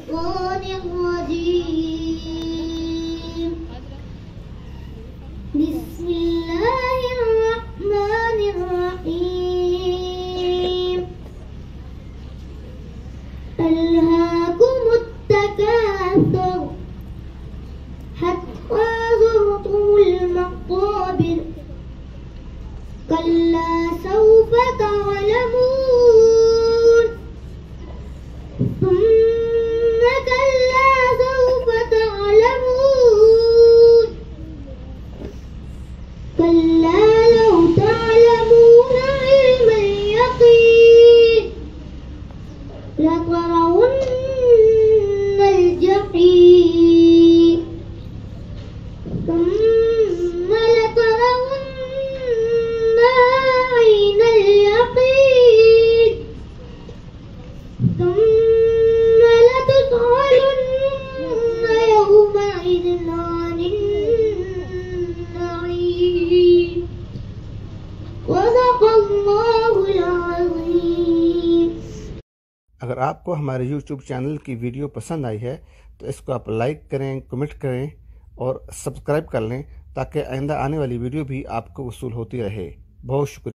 الشيطان الرجيم بسم الله الرحمن الرحيم ألهاكم التكاثر حتى زرتم المقابر كلا سوف تعلمون ثم كلا سوف تعلمون كلا لو تعلمون علم اليقين لترون الجحيم ثم لترونها عين اليقين ثم لتسألن يومئذ عن النعيم صدق الله العظيم। अगर आपको हमारे YouTube चैनल की वीडियो पसंद आई है तो इसको आप लाइक करें, कमेंट करें और सब्सक्राइब कर लें ताकि आइंदा आने वाली वीडियो भी आपको वसूल होती रहे। बहुत शुक्रिया।